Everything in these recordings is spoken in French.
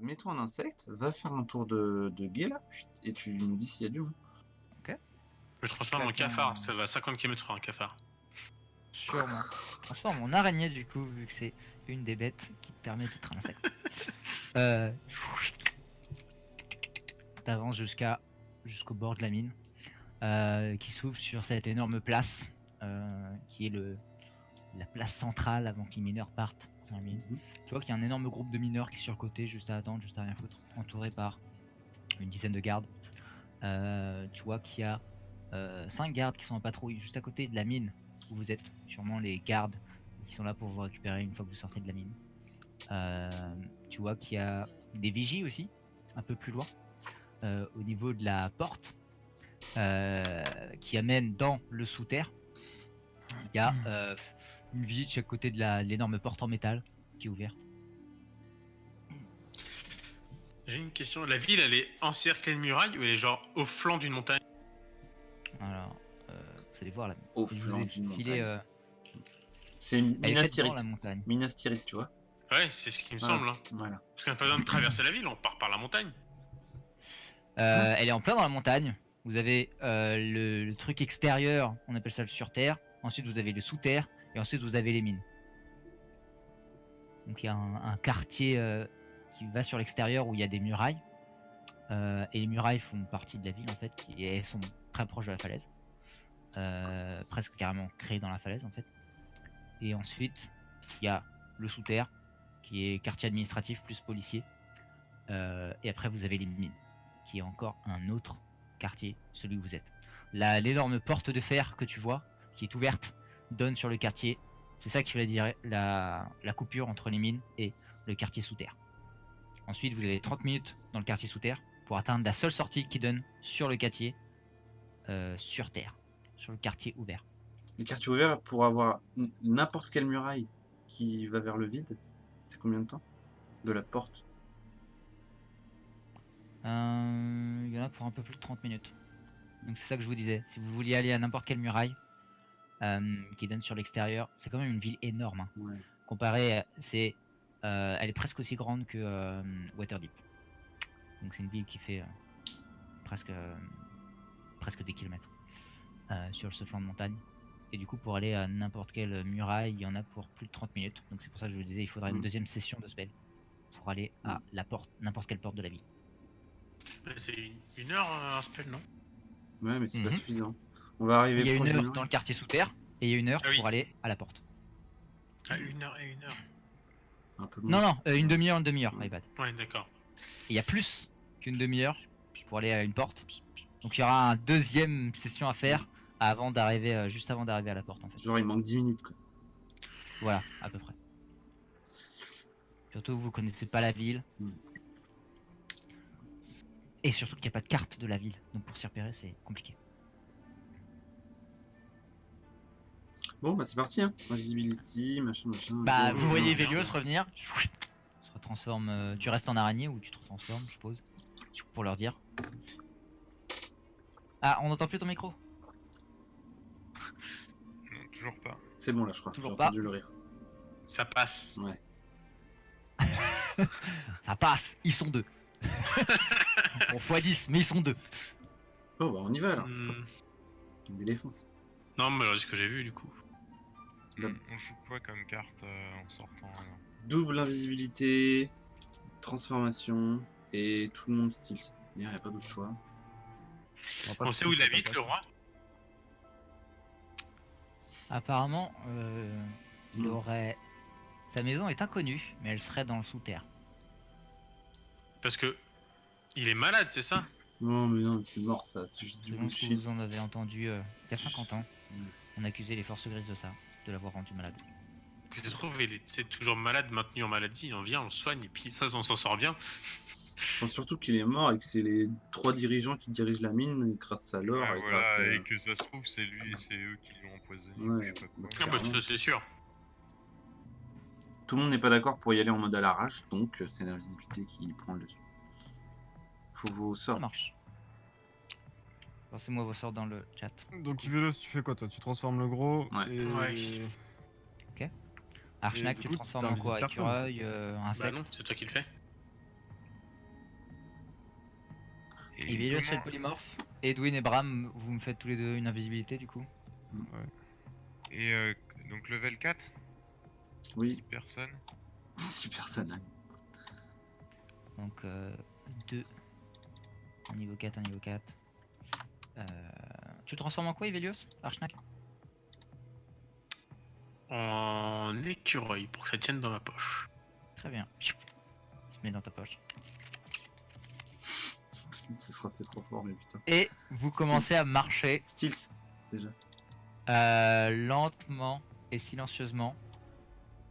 Mets-toi en insecte, va faire un tour de guet là, et tu nous dis s'il y a du monde. Ok. Je transforme en cafard, ça va à 50 km/h un cafard. Sûrement. Je transforme en araignée du coup, vu que c'est une des bêtes qui te permet d'être un insecte. T'avances jusqu'au bord de la mine, qui s'ouvre sur cette énorme place, qui est la place centrale avant que les mineurs partent dans la mine. Tu vois qu'il y a un énorme groupe de mineurs qui est sur le côté, juste à attendre, juste à rien foutre, entouré par une dizaine de gardes. Tu vois qu'il y a 5 gardes qui sont en patrouille juste à côté de la mine où vous êtes, sûrement les gardes qui sont là pour vous récupérer une fois que vous sortez de la mine. Tu vois qu'il y a des vigies aussi, un peu plus loin, au niveau de la porte qui amène dans le sous-terre. Il y a une vigie de chaque côté de l'énorme porte en métal qui est ouverte. J'ai une question, la ville elle est encerclée de murailles ou elle est genre au flanc d'une montagne? Alors, vous allez voir là. Au flanc d'une montagne. C'est une Elle est faite dans minastyrite. la montagne. Minastyrite, tu vois. Ouais, c'est ce qui me semble. Hein. Voilà. Parce qu'on n'a pas besoin de traverser la ville, on part par la montagne. Elle est en plein dans la montagne. Vous avez le truc extérieur, on appelle ça le sur-terre. Ensuite, vous avez le sous-terre. Et ensuite, vous avez les mines. Donc, il y a un quartier qui va sur l'extérieur où il y a des murailles. Et les murailles font partie de la ville, en fait. Elles sont très proches de la falaise. Presque carrément créées dans la falaise, en fait. Et ensuite, il y a le sous-terre, qui est quartier administratif plus policier. Et après, vous avez les mines, qui est encore un autre quartier, celui où vous êtes. L'énorme porte de fer que tu vois, qui est ouverte, donne sur le quartier. C'est ça qui fait la coupure entre les mines et le quartier sous terre. Ensuite, vous avez 30 minutes dans le quartier sous terre pour atteindre la seule sortie qui donne sur le quartier sur terre, sur le quartier ouvert. Le quartier ouvert, pour avoir n'importe quelle muraille qui va vers le vide, c'est combien de temps? De la porte? Il y en a pour un peu plus de 30 minutes. Donc c'est ça que je vous disais. Si vous vouliez aller à n'importe quelle muraille qui donne sur l'extérieur, c'est quand même une ville énorme. Hein. Ouais. Comparé, elle est presque aussi grande que Waterdeep. Donc c'est une ville qui fait presque des kilomètres sur ce flanc de montagne. Et du coup, pour aller à n'importe quelle muraille, il y en a pour plus de 30 minutes. Donc c'est pour ça que je vous disais, il faudra une deuxième session de spell pour aller à la porte, n'importe quelle porte de la ville. C'est 1 heure un spell, non? Ouais, mais c'est pas suffisant. On va arriver prochainement. Il y a 1 heure prochainement. dans le quartier sous terre et il y a 1 heure pour aller à la porte. Ah, 1 heure et 1 heure. Un peu moins. Non, une demi-heure, iPad. Ouais, d'accord. Il y a plus qu'une demi-heure pour aller à une porte. Donc il y aura une deuxième session à faire avant d'arriver, juste avant d'arriver à la porte en fait. Genre il manque 10 minutes quoi. Voilà, à peu près. Surtout vous connaissez pas la ville. Et surtout qu'il n'y a pas de carte de la ville. Donc pour s'y repérer c'est compliqué. Bon bah c'est parti hein. Invisibility, machin. Bah vous voyez Vélios revenir. Se retransforme. Tu restes en araignée ou tu te retransformes je suppose. Pour leur dire. Ah, on n'entend plus ton micro? Non, toujours pas. C'est bon là je crois, toujours j'ai pas. entendu le rire. Ça passe. Ouais. Ça passe, ils sont 2. Bon, x10, mais ils sont 2. Oh bah on y va là. Des défenses. Non mais c'est ce que j'ai vu du coup. On joue quoi comme carte en sortant Double invisibilité, transformation, et tout le monde style. Il n'y a pas d'autre choix. On sait où il habite le roi? Apparemment, il aurait... Sa maison est inconnue, mais elle serait dans le sous-terre. Parce que... Il est malade, c'est ça? Non mais non, c'est mort ça, c'est juste du bullshit. Vous en avez entendu il y a 50 ans. On accusait les forces grises de ça, de l'avoir rendu malade. Que tu trouves, il est toujours malade, maintenu en maladie, on vient, on le soigne, et puis ça, on s'en sort bien. Je pense surtout qu'il est mort et que c'est les 3 dirigeants qui dirigent la mine grâce à l'or. Ouais, voilà, et que ça se trouve, c'est lui et c'est eux qui l'ont empoisonné. Ouais, je sais pas quoi. Ah bah ça, c'est sûr. Tout le monde n'est pas d'accord pour y aller en mode à l'arrache, donc c'est l'invisibilité qui prend le dessus. Faut vos sorts. Ça marche. Lancez-moi vos sorts dans le chat. Donc Yvelos, tu fais quoi toi? Tu transformes le gros et... Ouais. Ok. Archnac, tu te transformes en quoi? Écureuil, insecte? Bah non, c'est toi qui le fais. Et Velios fait le polymorphe. Edwin et Bram, vous me faites tous les deux une invisibilité du coup. Et donc level 4, 6 Oui, personnes. 6 personnes. Donc 2. Un niveau 4, un niveau 4. Tu te transformes en quoi, Velios, Archnak? En écureuil pour que ça tienne dans ma poche. Très bien. Tu te mets dans ta poche. Ce sera fait transformer, putain. Et vous commencez à marcher Stills, déjà. lentement et silencieusement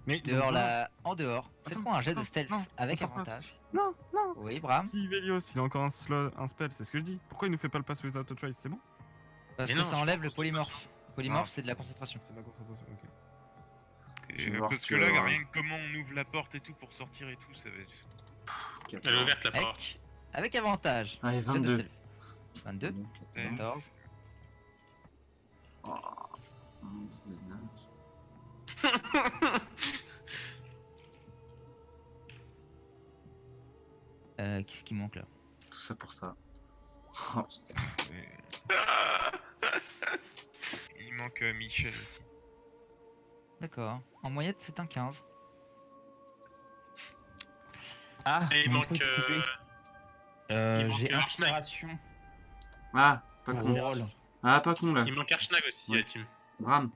Mais dehors donc, voilà. en dehors. Attends, Faites-moi un jet de attends, stealth non, avec on sort pas. avantage. Non, non. Oui, Bram. Si Velios, il a encore un spell, c'est ce que je dis. Pourquoi il nous fait pas le pass without a trace? C'est bon? Parce Mais que non, ça je enlève pense le que polymorphe. Polymorphe, Ah. c'est de la concentration. C'est la concentration, ok. Et, Je vais voir parce que, que là, rien que comment on ouvre la porte et tout pour sortir et tout, ça va être. Elle est ouverte la porte. Avec avantage. Allez, Jet de 22. stealth. 22, Donc, Ouais. 14. Oh, 19. Qu'est-ce qui manque là? Tout ça pour ça. Oh, putain. Il manque Michel aussi. D'accord. En moyenne, c'est un 15. Ah, Et il mon manque. micro est coupé. il manque J'ai Archnak. inspiration Ah, pas pour con. rôle. Ah, pas con là. Il manque Archnag aussi, Ouais. la team. Bram.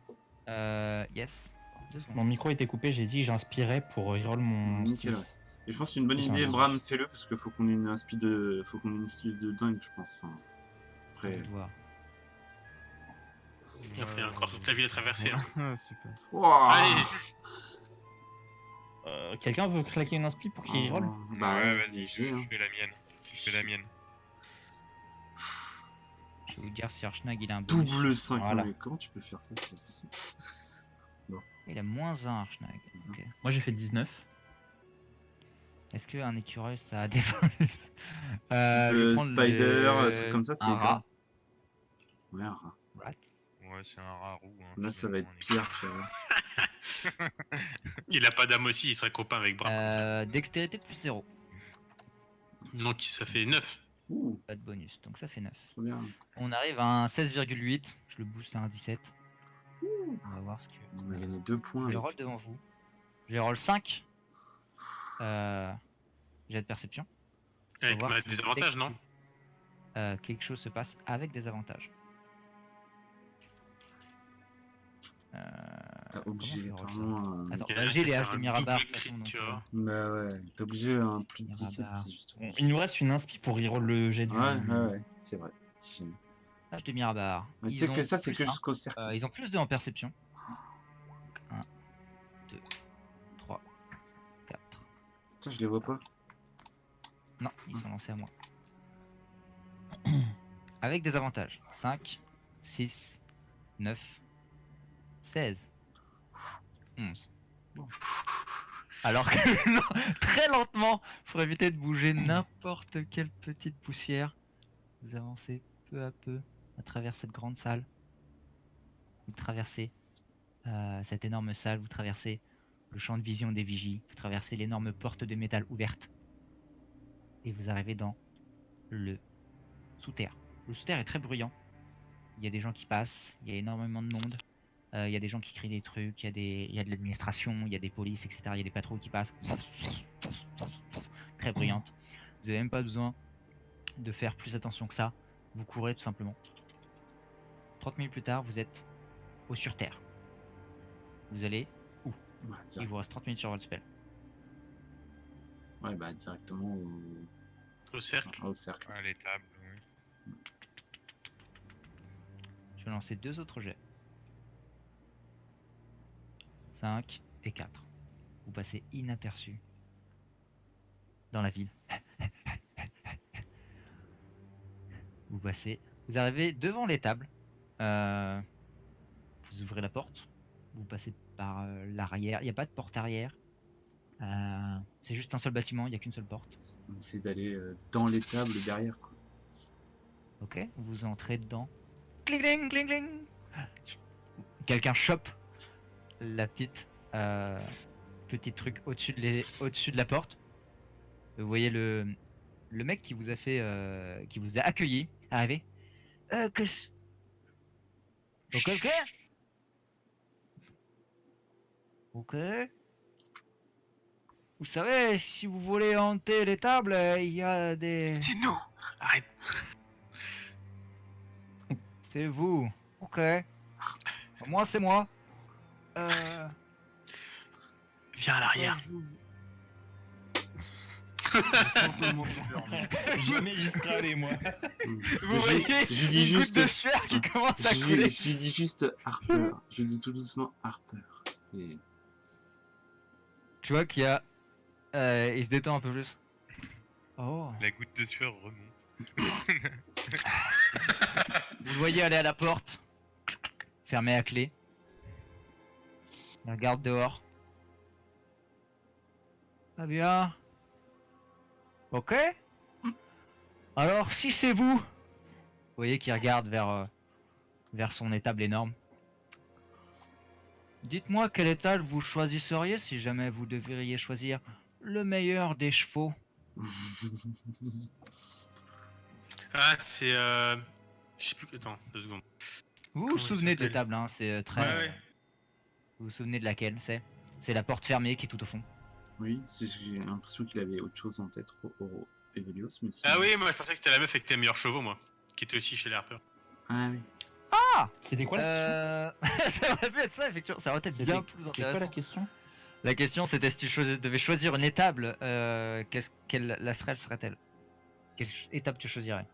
Yes. 2 secondes. Mon micro était coupé, j'ai dit que j'inspirais pour reroll mon Nickel, 6. Et je pense que c'est une bonne C'est idée, un- Bram, fais-le, parce qu'il faut qu'on ait une speed de. Faut qu'on ait une skills de dingue, je pense. Enfin, après. Je dois voir. Il a fait encore toute la ville à traverser. Hein. Ah, super. Wouah. Allez, Quelqu'un veut claquer une inspi pour qu'il reroll? Bah ouais, vas-y, j'ai, je hein. fais la mienne. Je fais la mienne. Je vais vous dire si Archnag il a un bonus. Double 5, Voilà. mais comment tu peux faire ça? Il a moins 1 Archnag. Ok. Moi j'ai fait 19. Est-ce qu'un écureuil ça a des bonus? Type je vais prendre spider, truc comme ça, c'est un rat. Ouais, un rat. Rat. Ouais, c'est un rarou. Hein, Là, ça va être finalement, pire, tu vois. il a pas d'âme aussi, il serait copain avec Bram. Dextérité plus 0. Donc ça fait 9. Ouh, Pas de bonus, donc ça fait 9. trop bien. On arrive à un 16,8. Je le booste à un 17. On va voir ce que. On a gagné 2 points. Je le avec. roll devant vous. Je roll 5. Jet de perception. Avec voir si des avantages, non? Quelque chose se passe avec des avantages. T'as obligé, comment je t'as roll ça vraiment. Attends, Il a j'ai les fait haches un de Mirabar. double de toute façon, crit, donc, tu vois. Bah ouais, t'es obligé un plus de Mirabar. 17, c'est juste. Bon, il nous reste une inspi pour reroll le jet du. Ouais, c'est vrai. Si jamais. Hache de Mirabar. Mais tu Ils sais ont que ça, c'est plus que un. jusqu'au cercle. Ils ont plus 2 en perception. 1, 2, 3, 4. Tiens, je les vois pas. Non, ils sont lancés à moi. Avec des avantages. 5, 6, 9, 16, 11. Alors que non, très lentement, pour éviter de bouger n'importe quelle petite poussière, vous avancez peu à peu à travers cette grande salle. Vous traversez cette énorme salle, vous traversez le champ de vision des vigies, vous traversez l'énorme porte de métal ouverte. Et vous arrivez dans le sous-terre. Le sous-terre est très bruyant. Il y a des gens qui passent, il y a énormément de monde. Il y a des gens qui crient des trucs, il y a de l'administration, il y a des polices, etc. Il y a des patrouilles qui passent. Très bruyantes. Vous n'avez même pas besoin de faire plus attention que ça. Vous courez tout simplement. 30 minutes plus tard, vous êtes au sur-terre. Vous allez. Ouais, Il direct. vous reste 30 minutes sur votre spell. Ouais, bah directement Au cercle. au cercle. Ah, les tables, ouais. Je vais lancer 2 autres jets. 5 et 4. Vous passez inaperçu dans la ville. Vous passez. Vous arrivez devant les tables. Vous ouvrez la porte. Vous passez par l'arrière. Il n'y a pas de porte arrière. C'est juste un seul bâtiment, il n'y a qu'une seule porte. On essaie d'aller dans les tables derrière, quoi. Ok, vous entrez dedans. Cling cling cling cling. Quelqu'un chope la petite petit truc au-dessus de la porte. Vous voyez le le mec qui vous a fait, qui vous a accueilli, arrivé. Qu'est-ce... Ok, ok. Ok. Vous savez, si vous voulez hanter les tables, il y a des... C'est nous. Arrête. C'est vous. Ok. Moi, c'est moi. Viens à l'arrière. Jamais j'y serais allé, moi. Vous voyez je dis une juste... goutte de sueur qui commence à couler. Je lui dis juste Harper. Je lui dis tout doucement Harper. Et... Tu vois qu'il y a... il se détend un peu plus. Oh. La goutte de sueur remonte. Vous le voyez aller à la porte. Fermée à clé. Il regarde dehors. Ah bien. Ok. Alors, si c'est vous... Vous voyez qu'il regarde vers son étable énorme. Dites-moi quel étal vous choisisseriez si jamais vous devriez choisir le meilleur des chevaux. Ah, c'est. Je sais plus. Attends, 2 secondes. Vous Comment vous il souvenez de s'appelle l'étable, hein, c'est très... Ouais. Vous vous souvenez de laquelle c'est? C'est la porte fermée qui est tout au fond. Oui, j'ai l'impression qu'il avait autre chose en tête au Evelios, mais si... Ah oui, moi je pensais que c'était la meuf avec les meilleurs chevaux, moi. Qui était aussi chez les Harper. Ah oui. C'était quoi la question Ça aurait pu être ça, effectivement. Ça aurait été bien plus C'était quoi intéressant. la question? La question c'était si tu devais choisir une étable, quelle serait-elle? Quelle étape tu choisirais?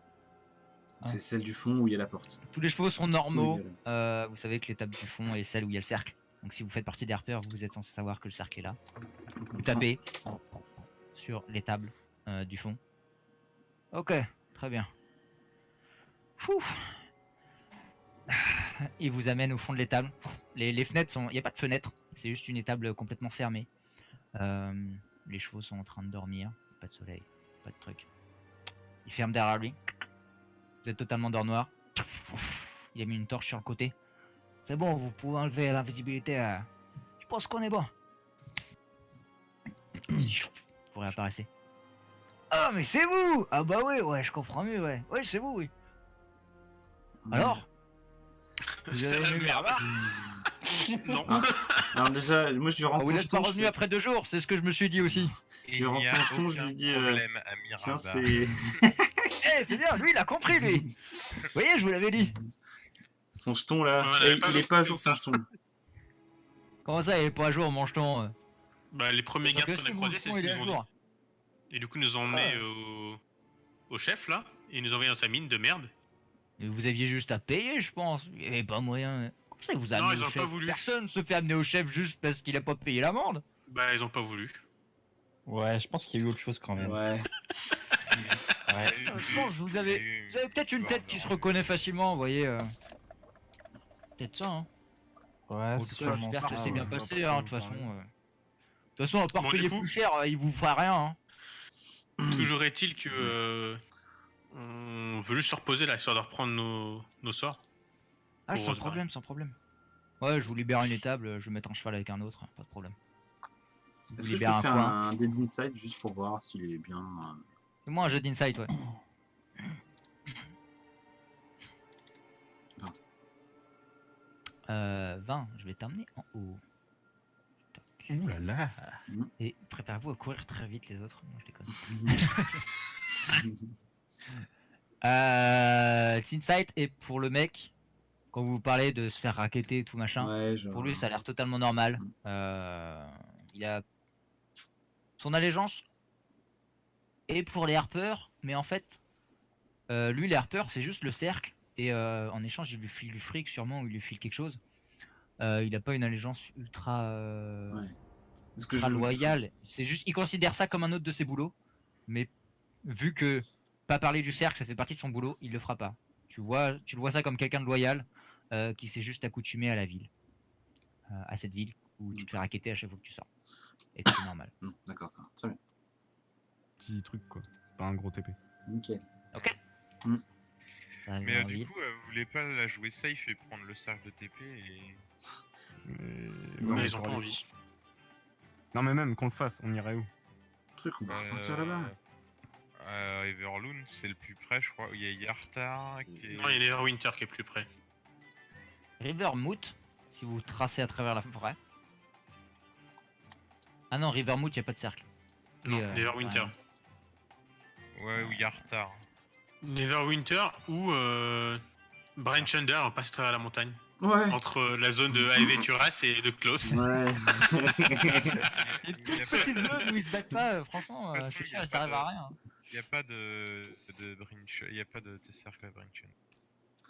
C'est celle du fond où il y a la porte. Tous les chevaux sont normaux. Oui, voilà. Vous savez que l'étape du fond est celle où il y a le cercle. Donc si vous faites partie des Harper, vous êtes censé savoir que le cercle est là. Vous tapez sur l'étable du fond. Ok, très bien. Fou. Il vous amène au fond de l'étable. Les fenêtres sont... Il n'y a pas de fenêtre. C'est juste une étable complètement fermée. Les chevaux sont en train de dormir. Pas de soleil, pas de truc. Il ferme derrière lui. Vous êtes totalement dans le noir. Il a mis une torche sur le côté. C'est bon, vous pouvez enlever la visibilité. Je pense qu'on est bon. Vous réapparaissez. Ah, mais c'est vous! Ah bah oui, ouais, je comprends mieux, ouais. Ouais, c'est vous, oui. Alors? Vous C'est avez la aimé ma merde. remarque? Non. Ah. Alors déjà, moi je lui rends Vous son n'êtes pas jeton. revenu après 2 jours, c'est ce que je me suis dit aussi. Je rends son jeton, je lui dis... problème à Tiens, Miraba. c'est... Eh, c'est bien, lui, il a compris, lui. Vous voyez, je vous l'avais dit. Son jeton là, Ouais, et pas il est vu pas à comme jour ça. son jeton. Comment ça, il est pas à jour, mon jeton? Bah, les premiers Donc, gardes qu'on si a mon croisés, c'est jeton, ce il qu'ils est à nous ont dit. jour. Et du coup, ils nous ont emmenés au chef là. Et ils nous ont envoyé dans sa mine de merde. Mais vous aviez juste à payer, je pense. Il n'y avait pas moyen. Comment ça, il vous a Non, amené ils au ont chef? pas voulu. Personne se fait amener au chef juste parce qu'il a pas payé l'amende. Bah, ils ont pas voulu. Ouais, je pense qu'il y a eu autre chose quand même. Ouais. Ouais. Je pense que vous avez peut-être une tête qui se reconnaît facilement, vous voyez. Peut-être ça, hein. Ouais, En c'est tout cas, sûrement j'espère que ça, c'est bien ouais. passé, hein, de toute façon. De toute façon, à part Bon, payer du coup- plus cher, il vous fera rien, hein. Toujours est-il que. On veut juste se reposer là, histoire de reprendre nos sorts. Ah, Pour sans se barrer. problème, sans problème. Ouais, je vous libère une étable, je vais mettre un cheval avec un autre, pas de problème. Je vous Est-ce que je libère peux un faire coin. un Dead Inside juste pour voir s'il est bien... Fais-moi un jeu d'insight, ouais. Vingt. 20, je vais t'emmener en haut. Tac. Ouh là là. Et préparez-vous à courir très vite les autres. Non, je déconne. Insight est pour le mec, quand vous parlez de se faire racketter et tout machin, Ouais, genre... pour lui ça a l'air totalement normal. Il a son allégeance et pour les Harper, mais en fait, lui les Harper c'est juste le cercle et en échange il lui file du fric sûrement ou il lui file quelque chose. Il a pas une allégeance ultra, Ouais. Parce que ultra loyale. C'est juste, il considère ça comme un autre de ses boulots, mais vu que pas parler du cercle ça fait partie de son boulot, il le fera pas. Tu le vois ça comme quelqu'un de loyal qui s'est juste accoutumé à la ville, à cette ville où tu te fais racketter à chaque fois que tu sors. Et c'est normal. D'accord, ça va. Très bien. Petit truc quoi. C'est pas un gros TP. Nickel. Ça arrive Mais en du ville. coup, vous voulez pas la jouer safe et prendre le cercle de TP et... Mais Ouais, ils ont pas envie. Non mais même qu'on le fasse, on irait où? Truc, on va repartir là-bas. Everloon, c'est le plus près, je crois. Il y a Yartar qui est... Non, il y a Neverwinter qui est plus près. Rivermouth, si vous tracez à travers la forêt. Ah non, Rivermouth, il n'y a pas de cercle. Non, Et, Neverwinter. Ouais, ou Yartar. Neverwinter ou Branch Under, on passe à travers la montagne. Ouais. Entre la zone de Aeveturas et de Klaus. Ouais. Petite zone où ils se battent pas, franchement, De toute je façon, suis il y sûr, a ça pas arrive à rien. Il n'y a pas de Brinch, il n'y a pas de cercle à Brinch.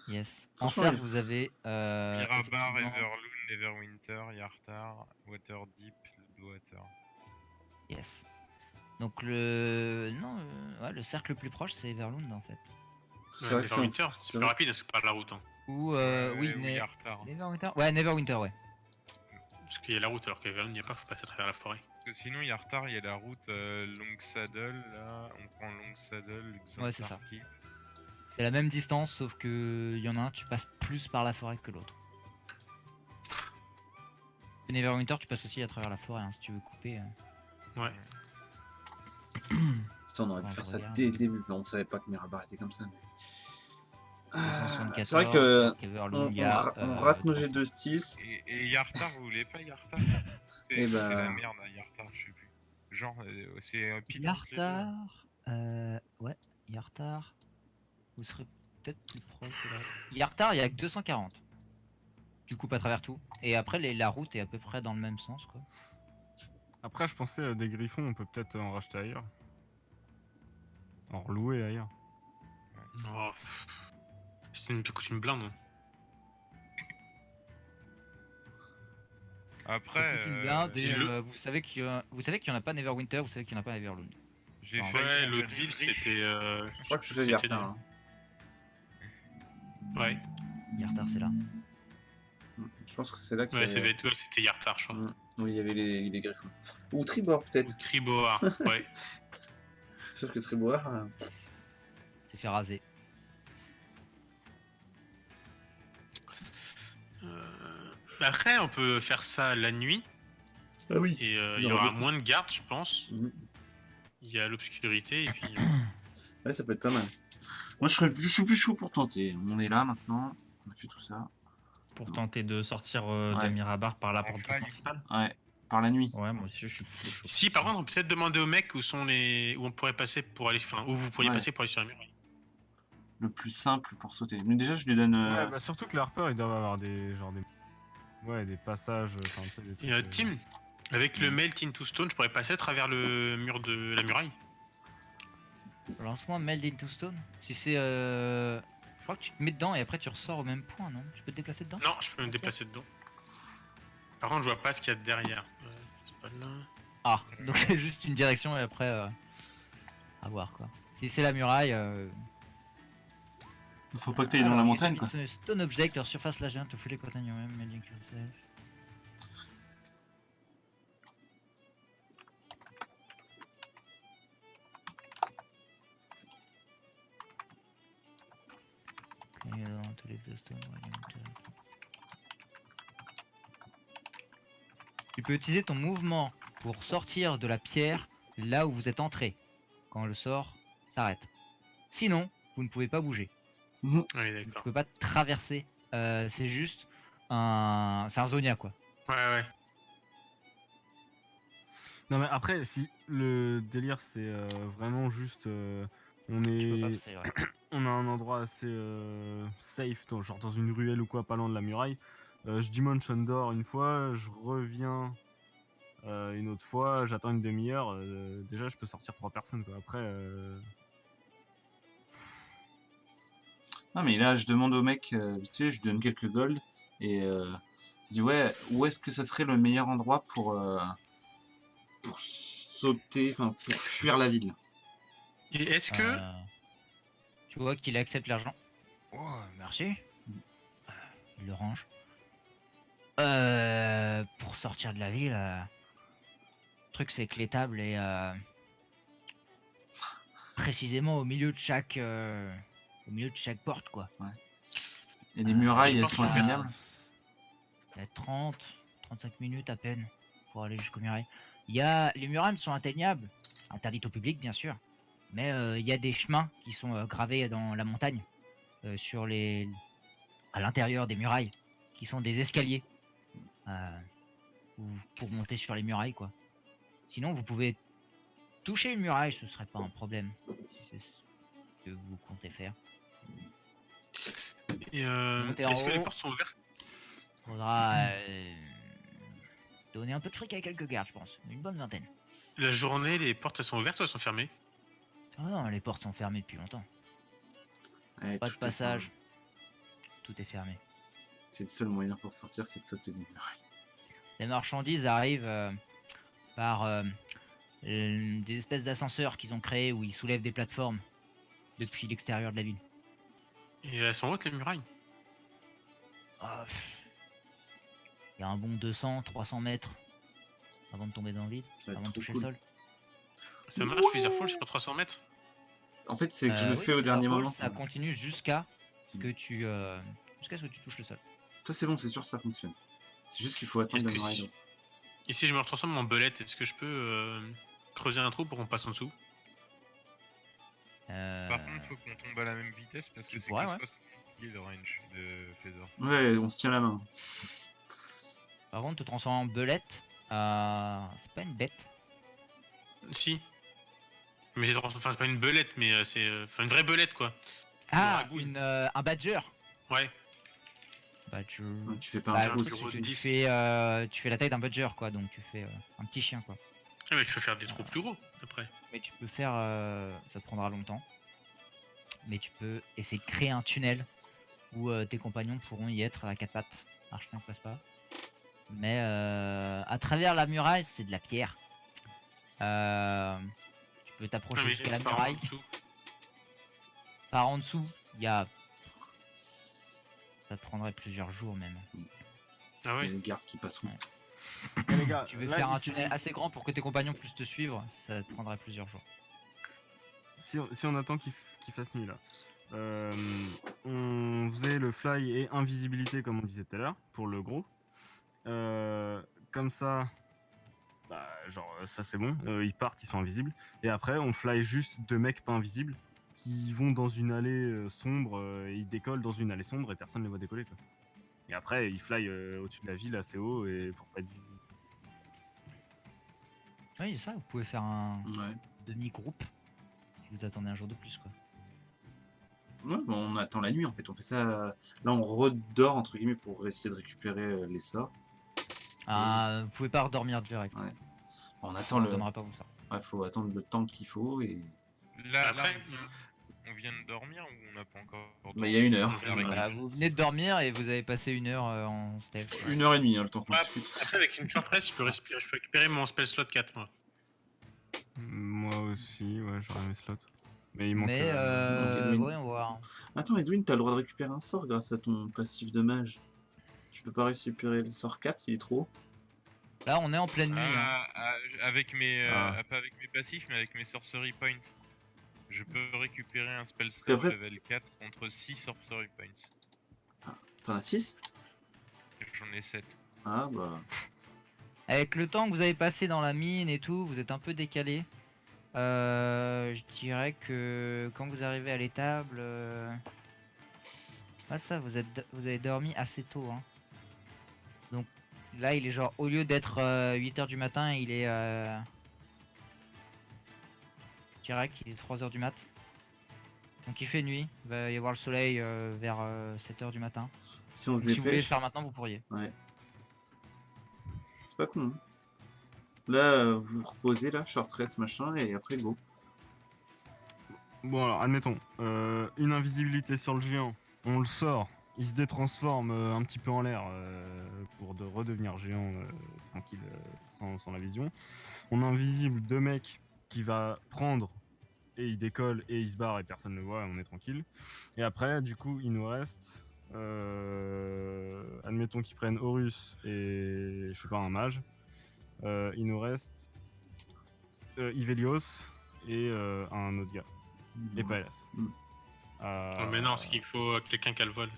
Yes. En Franchement, cercle, il- vous avez. Mirabar, effectivement- Everloon, Neverwinter, Yartar, Waterdeep, Blue-Water. Yes. Donc le. Non, ouais, le cercle le plus proche, c'est Everlund en fait. C'est vrai que Neverwinter, c'est c'est plus vrai que- rapide, c'est pas la route. Hein. Ou oui, ou mais. Yartar. Neverwinter. Ouais, Neverwinter, ouais. Parce qu'il y a la route alors qu'Everlund, il n'y a pas, faut passer à travers la forêt. Parce que sinon, Yartar, il y a la route Long Saddle, là, on prend Long Saddle, Ouais, c'est ça. Luxembourg. C'est la même distance, sauf que il y en a un, tu passes plus par la forêt que l'autre. Et Neverwinter, tu passes aussi à travers la forêt, hein, si tu veux couper. Ouais. Putain, on aurait dû Ouais, faire je ça regarde. dès le début. On savait pas que Mirabar était comme ça. Mais... 274, c'est vrai que avec Everlund, il y a, on rate nos 300. jets de style. Et Yartar, vous voulez pas Yartar? Eh C'est ben- la merde, hein, Yartar, je sais plus. Genre, c'est pile entre les deux. Yartar. Ouais, Yartar. Vous serez peut-être plus proche de la. Yartar, il y a que 240. Tu coupes à travers tout. Et après, la route est à peu près dans le même sens, quoi. Après, je pensais des griffons, on peut peut-être en racheter ailleurs. En relouer ailleurs. Oh, pff. Ça coûte une blinde. Hein. Après, Ça coûte une blinde et, dis-le. vous savez qu'il y en a pas Neverwinter, vous savez qu'il y en a pas Everlund. j'ai Ouais, failli Ouais, faire l'autre le ville, Riche. c'était. Je crois que c'était c'était Yartar. Hein. Ouais, Yartar, c'est là. Je pense que c'est là qu'il y ouais, avait... c'était Yartar, je crois. Où il y avait les griffons. Ou Tribord, peut-être. Triboar, ouais. Sauf que Tribord... C'est fait raser. Après, on peut faire ça la nuit. Ah oui. Et Il il y y aura aura beaucoup. moins de gardes, je pense. Mhm. Il y a l'obscurité, et puis. Ouais, ça peut être pas mal. Moi, je suis plus chaud pour tenter. On est là, maintenant. On a fait tout ça. Pour tenter de sortir Ouais. de Mirabar par la En porte fly. principale. Ouais. Par la nuit. Ouais, moi aussi, je suis plutôt chaud. Si, par contre, on peut peut-être demander aux mecs où sont les. Où on pourrait passer pour aller. Enfin, où vous pourriez Ouais. passer pour aller sur la muraille. Le plus simple pour sauter. Mais déjà, je lui donne... Ouais, bah surtout que les Harper, ils doivent avoir des ouais, des passages. Enfin, tu sais, des Et trucs, Tim, avec le Melt into Stone, je pourrais passer à travers le mur de la muraille. Lance-moi Meld into Stone. Si c'est. Je crois que tu te mets dedans et après tu ressors au même point, non? Tu peux te déplacer dedans? Non, je peux me déplacer dedans. Par contre, je vois pas ce qu'il y a derrière. C'est pas là. Ah, donc c'est juste une direction et après. À voir quoi. Si c'est la muraille. Faut pas que t'ailles dans la montagne, quoi. Stone object or surface large to fully contain your melding yourself. Okay, to leave the stone while you enter. Tu peux utiliser ton mouvement pour sortir de la pierre là où vous êtes entré quand le sort s'arrête. Sinon, vous ne pouvez pas bouger. Oui, Tu d'accord. peux pas traverser. C'est juste un. C'est un zonia quoi. Ouais, ouais. Non mais après, si le délire c'est vraiment juste, on Tu peux pas est, passer, ouais. on a un endroit assez safe, genre dans une ruelle ou quoi, pas loin de la muraille. Je dimanche Under une fois, je reviens une autre fois, j'attends une demi-heure. Déjà, je peux sortir 3 personnes quoi. Après, Non, mais là, je demande au mec, vite fait, je donne quelques gold. Et je dis, ouais, où est-ce que ça serait le meilleur endroit pour sauter, enfin, pour fuir la ville? Et est-ce que. Tu vois qu'il accepte l'argent. Oh, merci. Il le range. Pour sortir de la ville, le truc c'est que l'étable est précisément au milieu de chaque porte quoi. Et les murailles, les elles portes sont sont atteignables? Il y a 35 minutes à peine pour aller jusqu'aux murailles. Les murailles sont atteignables, interdites au public bien sûr, Mais il y a des chemins qui sont gravés dans la montagne, à l'intérieur des murailles, qui sont des escaliers pour monter sur les murailles, quoi. Sinon, vous pouvez toucher une muraille, ce serait pas un problème, si c'est ce que vous comptez faire. Et Montez en est-ce que les haut. portes sont ouvertes? Faudra donner un peu de fric à quelques gardes, je pense. Une bonne vingtaine. La journée, les portes elles sont ouvertes ou elles sont fermées? Ah non, les portes sont fermées depuis longtemps. Ouais, Pas de tout est passage. fermé. Tout est fermé. C'est le seul moyen pour sortir, c'est de sauter des murailles. Les marchandises arrivent par des espèces d'ascenseurs qu'ils ont créés où ils soulèvent des plateformes depuis l'extérieur de la ville. Et elles sont hautes les murailles? Ah, il y a un bon 200-300 mètres avant de tomber dans le vide, Ça va avant être de trop toucher cool. le sol. Ça marche, Featherfall sur 300 mètres? En fait, c'est que je le Oui, fais au dernier Featherfall, moment. ça continue jusqu'à ce que tu touches le sol. Ça, c'est bon, c'est sûr, ça fonctionne. C'est juste qu'il faut attendre Est-ce la que muraille. si... Et si je me retransforme en belette, est-ce que je peux creuser un trou pour qu'on passe en dessous? Par contre, faut qu'on tombe à la même vitesse parce que tu c'est pourrais, que ouais. 60 pieds le range de Fedor. Ouais, on se tient la main. Par contre, te transformer en belette, c'est pas une bête. Si. Mais c'est pas une belette, mais c'est une vraie belette quoi. Ah, ragouille. un badger. Ouais. Badger. Ouais, tu fais pas Bah, un trou truc aussi. gros de tu 10. fais la taille d'un badger, quoi. Donc tu fais un petit chien, quoi. Ah, mais je peux faire des trous plus gros après. Mais tu peux faire, ça te prendra longtemps. Mais tu peux essayer de créer un tunnel où tes compagnons pourront y être à quatre pattes. Marche ne passe pas. Mais à travers la muraille, c'est de la pierre. Tu peux Ah, t'approcher mais jusqu'à la par en muraille. dessous. Par en dessous, il y a. Ça te prendrait plusieurs jours même. Ah Il y a ouais. les gardes qui passeront. Ouais. Eh, les gars, Tu veux là, faire un si- tunnel assez grand pour que tes compagnons puissent te suivre, ça te prendrait plusieurs jours. Si on attend qu'il fasse nuit là. On faisait le fly et invisibilité comme on disait tout à l'heure pour le gros. Comme ça, bah, genre ça c'est bon, ils partent, ils sont invisibles. Et après on fly juste deux mecs pas invisibles qui vont dans une allée sombre et ils décollent dans une allée sombre et personne ne les voit décoller quoi. Et après ils fly au-dessus de la ville assez haut et pour pas être vu. Oui, ça, vous pouvez faire un Ouais. demi-groupe. Si vous attendez un jour de plus, quoi. Ouais, bon, on attend la nuit en fait. On fait ça. Là, on redort entre guillemets pour essayer de récupérer les sorts. Vous pouvez pas redormir direct. Ouais. On Ça attend ne le. donnera pas vous ça. Ouais, faut attendre le temps qu'il faut et. Là, Après, on vient de dormir ou on n'a pas encore Bah, il y a une heure. On vient de- Voilà, vous venez de dormir et vous avez passé une heure en stealth. Ouais. 1h30 hein, le temps qu'on Ouais, discute. après, avec une short rest, je peux récupérer mon spell slot 4 moi. Moi aussi, ouais, j'aurais mes slots. Mais il manque. Mais Edwin. voyons voir. Attends, Edwin, t'as le droit de récupérer un sort grâce à ton passif de mage. Tu peux pas récupérer le sort 4, il est trop haut. Là, on est en pleine nuit. hein. avec mes Ah. pas avec mes passifs mais avec mes sorcery points. Je peux récupérer un spell Parce slot qu'après, level 4 contre 6 sorcery points. T'en as 6? J'en ai 7. Ah bah. Avec le temps que vous avez passé dans la mine et tout, vous êtes un peu décalé. Je dirais que quand vous arrivez à l'étable, ça, vous avez dormi assez tôt. Hein. Donc là, il est genre, au lieu d'être 8h du matin, il est. Je dirais qu'il est 3h du mat. Donc il fait nuit, il va y avoir le soleil vers 7h du matin. Si on se Donc, si vous voulez le dépêche. faire maintenant, vous pourriez. Ouais. C'est pas con. Hein. Là, vous vous reposez là, short rest machin, et après go. Bon alors, admettons, une invisibilité sur le géant, on le sort, il se détransforme un petit peu en l'air pour redevenir géant tranquille, sans la vision. On a invisible deux mecs qui va prendre et il décolle et il se barre et personne ne le voit et on est tranquille. Et après, du coup, il nous reste, admettons qu'ils prennent Horus et je sais pas, un mage. Il nous reste Ivelios et un autre gars. Et pas hélas. Oh, mais non, c'est qu'il faut quelqu'un qui a le vol.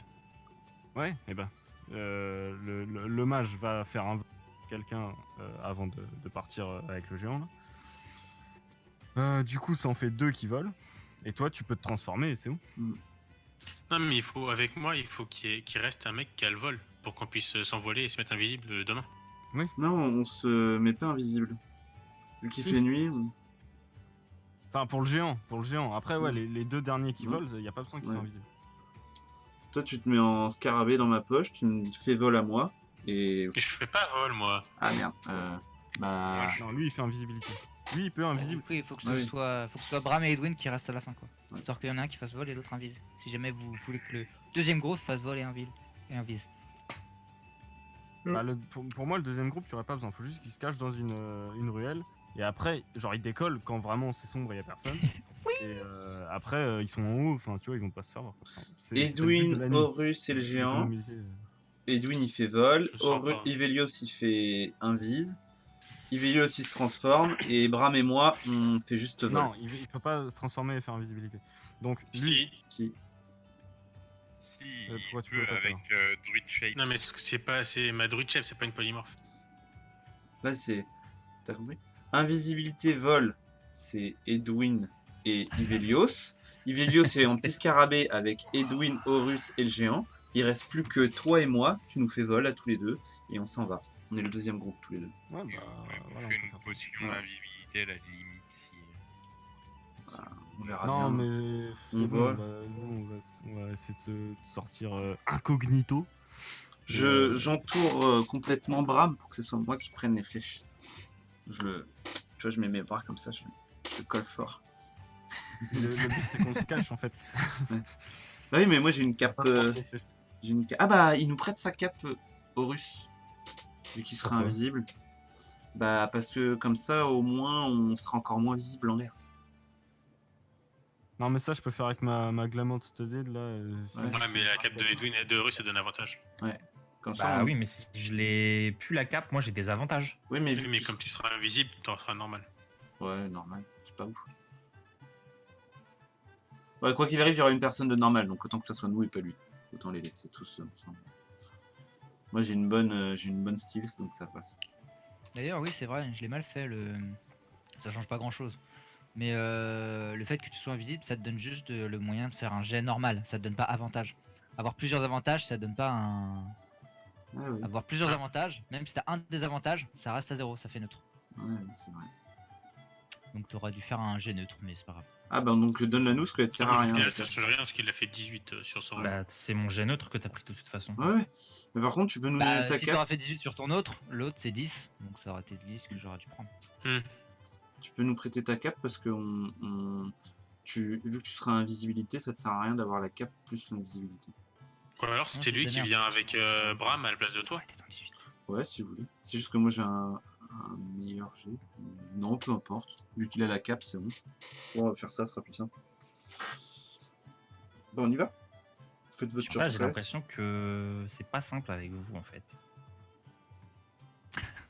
Ouais, et ben. Le mage va faire un quelqu'un avant de partir avec le géant. Là. Du coup, ça en fait 2 qui volent. Et toi, tu peux te transformer et c'est où? Non, mais avec moi, il faut qu'il reste un mec qui a le vol pour qu'on puisse s'envoler et se mettre invisible demain. Non, on se met pas invisible. Vu qu'il fait nuit. Enfin, pour le géant. Après, ouais, Mm. les 2 derniers qui Mm. volent, il n'y a pas besoin qu'ils Ouais. soient invisibles. Toi, tu te mets en scarabée dans ma poche, tu me fais vol à moi. Et. Je fais pas vol, moi. Ah merde. Bah. Non, lui, il fait invisibilité. Lui, il peut Du invisible. coup, il faut que Ah ce oui. soit, Bram et Edwin qui restent à la fin, quoi. Ouais. Histoire qu'il y en a un qui fasse vol et l'autre invise. Si jamais vous voulez que le deuxième groupe fasse vol et invise. Bah, pour moi, le deuxième groupe, tu aurais pas besoin. Faut juste qu'il se cache dans une ruelle. Et après, genre, il décolle quand vraiment c'est sombre et y a personne. Et après, ils sont en haut. Enfin, tu vois, ils vont pas se faire voir. Enfin, c'est le but de Edwin, la nuit. Horus et le géant. Économiser, Edwin il fait vol. Je le sens pas. Ivelios il fait invise. Ivelios il se transforme. Et Bram et moi on fait juste vol. Non, il peut pas se transformer et faire invisibilité. Donc, lui, Si. Qui- Si, pourquoi il tu peux peut pas, avec Druid Shape. Non, mais c'est ma druid shape, c'est pas une polymorphe. Là c'est. T'as compris? Invisibilité vol, c'est Edwin et Ivelios. Ivelios est en petit scarabée avec Edwin, Horus et le géant. Il reste plus que toi et moi. Tu nous fais vol à tous les deux. Et on s'en va. On est le deuxième groupe tous les deux. ouais, Et bah, on voilà, on fait peut une faire ça. potion Ouais. d'invisibilité à la limite. Si... On verra Non, bien. mais On c'est bon, vole. nous, on va essayer de sortir incognito. J'entoure complètement Bram pour que ce soit moi qui prenne les flèches. Tu vois, je mets mes bras comme ça, je colle fort. Le but, c'est qu'on se cache en fait. Bah oui, mais moi j'ai une cape. Pas prendre les flèches. Ah bah, il nous prête sa cape, Horus. Vu qu'il sera Pourquoi invisible. Bah, parce que comme ça, au moins, on sera encore moins visible en l'air. Non, mais ça, je peux faire avec ma Glamour Studded là. Ouais, mais la cape de Edwin et de Horus, ça donne avantage. Comme ça, Bah on- oui, mais si je l'ai plus la cape, moi j'ai des avantages. Oui, mais, Oui, vu mais que comme tu seras invisible, t'en seras normal. Ouais, normal, c'est pas ouf. Ouais, quoi qu'il arrive, il y aura une personne de normal, donc autant que ça soit nous et pas lui. Autant les laisser tous ensemble. Moi j'ai une bonne style, donc ça passe. D'ailleurs, oui, c'est vrai, je l'ai mal fait. Ça change pas grand chose. Mais le fait que tu sois invisible, ça te donne juste le moyen de faire un jet normal. Ça te donne pas avantage. Avoir plusieurs avantages, ça donne pas un. Ouais, ouais, Avoir plusieurs avantages, même si t'as un désavantage, ça reste à 0, ça fait neutre. ouais, c'est vrai. Donc t'aurais dû faire un jet neutre, mais c'est pas grave. Ah bah donc donne-la nous, parce qu'elle te sert à rien. Au final, ça change rien parce qu'il a fait 18 sur son. Bah, c'est mon jet neutre que t'as pris de toute façon. Ouais, ouais. Mais par contre, tu peux nous donner Bah, ta si cape. t'aurais fait 18 sur ton autre, l'autre c'est 10, donc ça aurait été 10 que j'aurais dû prendre. Tu peux nous prêter ta cape parce que vu que tu seras invisibilité, ça te sert à rien d'avoir la cape plus l'invisibilité. Ou alors c'est c'était lui de la qui merde. vient avec Bram à la place de toi. Ouais, t'es dans le 18. Ouais, si vous voulez. C'est juste que moi j'ai un meilleur jet. Non, peu importe. Vu qu'il a la cape, c'est bon. Bon, on va faire ça, ce sera plus simple. Bon, on y va? Faites Je votre sais pas, j'ai short rest. l'impression que c'est pas simple avec vous en fait.